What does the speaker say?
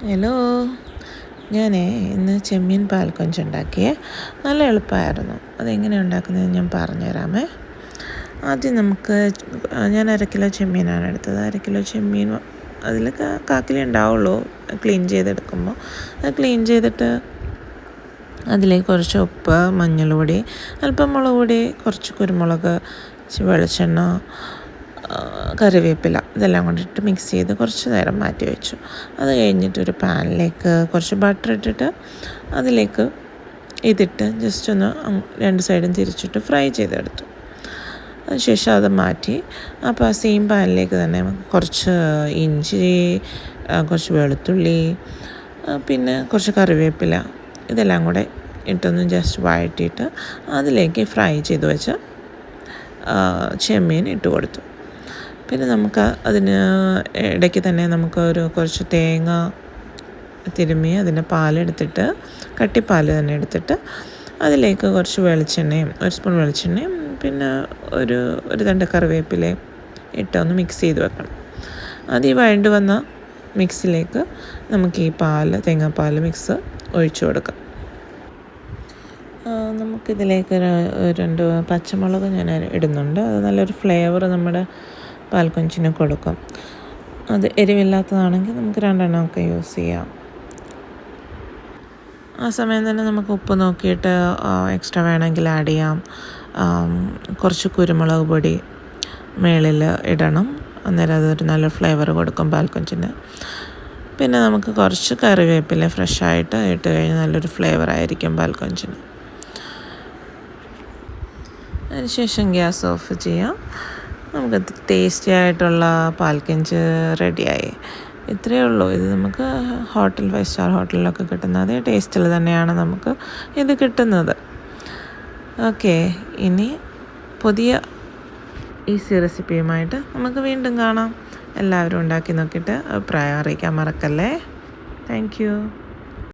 Hello, ഞാനേ ഇന്ന് ചെമ്മീൻ പാൽക്കൊഞ്ച് ഉണ്ടാക്കിയേ. നല്ല എളുപ്പമായിരുന്നു. അതെങ്ങനെ ഉണ്ടാക്കുന്നതെന്ന് ഞാൻ പറഞ്ഞുതരാമേ. ആദ്യം ഞാൻ 1/2 കിലോ ചെമ്മീനാണ് എടുത്തത്. 1/2 കിലോ ചെമ്മീൻ അതിൽ കാക്കിലേ ഉണ്ടാവുള്ളൂ ക്ലീൻ ചെയ്തെടുക്കുമ്പോൾ. അത് ക്ലീൻ ചെയ്തിട്ട് അതിലേക്ക് കുറച്ച് ഉപ്പ്, മഞ്ഞൾപ്പൊടി, അല്പം മുളക് പൊടി, കുറച്ച് കുരുമുളക്, വെളിച്ചെണ്ണ, കറിവേപ്പില ഇതെല്ലാം കൊണ്ടിട്ട് മിക്സ് ചെയ്ത് കുറച്ച് നേരം മാറ്റി വെച്ചു. അത് കഴിഞ്ഞിട്ടൊരു പാനിലേക്ക് കുറച്ച് ബട്ടർ ഇട്ടിട്ട് അതിലേക്ക് ഇതിട്ട് ജസ്റ്റ് ഒന്ന് 2 സൈഡും തിരിച്ചിട്ട് ഫ്രൈ ചെയ്തെടുത്തു. അതിനുശേഷം അത് മാറ്റി അപ്പോൾ ആ സെയിം പാനിലേക്ക് തന്നെ കുറച്ച് ഇഞ്ചി, കുറച്ച് വെളുത്തുള്ളി, പിന്നെ കുറച്ച് കറിവേപ്പില ഇതെല്ലാം കൂടെ ഇട്ടൊന്ന് ജസ്റ്റ് വഴറ്റിയിട്ട് അതിലേക്ക് ഫ്രൈ ചെയ്ത് വെച്ച ചെമ്മീൻ ഇട്ട് കൊടുത്തു. പിന്നെ അതിന് ഇടയ്ക്ക് തന്നെ കുറച്ച് തേങ്ങ തിരുമ്മി അതിൻ്റെ പാലെടുത്തിട്ട് കട്ടിപ്പാൽ തന്നെ എടുത്തിട്ട് അതിലേക്ക് കുറച്ച് വെളിച്ചെണ്ണയും 1 സ്പൂൺ വെളിച്ചെണ്ണയും പിന്നെ ഒരു തണ്ട് കറിവേപ്പിലയും ഇട്ടൊന്ന് മിക്സ് ചെയ്ത് വെക്കണം. അത് ഈ വഴണ്ട് വന്ന മിക്സിലേക്ക് നമുക്ക് ഈ തേങ്ങാപ്പാൽ മിക്സ് ഒഴിച്ചു കൊടുക്കാം. നമുക്കിതിലേക്ക് 2 പച്ചമുളക് ഞാൻ ഇടുന്നുണ്ട്. അത് നല്ലൊരു ഫ്ലേവർ നമ്മുടെ പാൽക്കൊഞ്ചിന് കൊടുക്കും. അത് എരിവില്ലാത്തതാണെങ്കിൽ നമുക്ക് 2 എണ്ണമൊക്കെ യൂസ് ചെയ്യാം. ആ സമയം തന്നെ നമുക്ക് ഉപ്പ് നോക്കിയിട്ട് എക്സ്ട്രാ വേണമെങ്കിൽ ആഡ് ചെയ്യാം. കുറച്ച് കുരുമുളക് പൊടി മേളിൽ ഇടണം. അന്നേരം അതൊരു നല്ല ഫ്ലേവർ കൊടുക്കും പാൽക്കൊഞ്ചിന്. പിന്നെ നമുക്ക് കുറച്ച് കറിവേപ്പില ഫ്രഷായിട്ട് ഇട്ട് കഴിഞ്ഞാൽ നല്ലൊരു ഫ്ലേവർ ആയിരിക്കും പാൽക്കൊഞ്ചിന്. അതിനുശേഷം ഗ്യാസ് ഓഫ് ചെയ്യാം. നമുക്ക് ടേസ്റ്റി ആയിട്ടുള്ള പാൽക്കൊഞ്ച് റെഡിയായി. ഇത്രയേ ഉള്ളൂ. ഇത് നമുക്ക് 5 സ്റ്റാർ ഹോട്ടലിലൊക്കെ കിട്ടുന്ന അതേ ടേസ്റ്റിൽ തന്നെയാണ് നമുക്ക് ഇത് കിട്ടുന്നത്. ഓക്കെ, ഇനി പുതിയ ഈസി റെസിപ്പിയുമായിട്ട് നമുക്ക് വീണ്ടും കാണാം. എല്ലാവരും ഉണ്ടാക്കി നോക്കിയിട്ട് അഭിപ്രായം അറിയിക്കാൻ മറക്കല്ലേ. Thank you.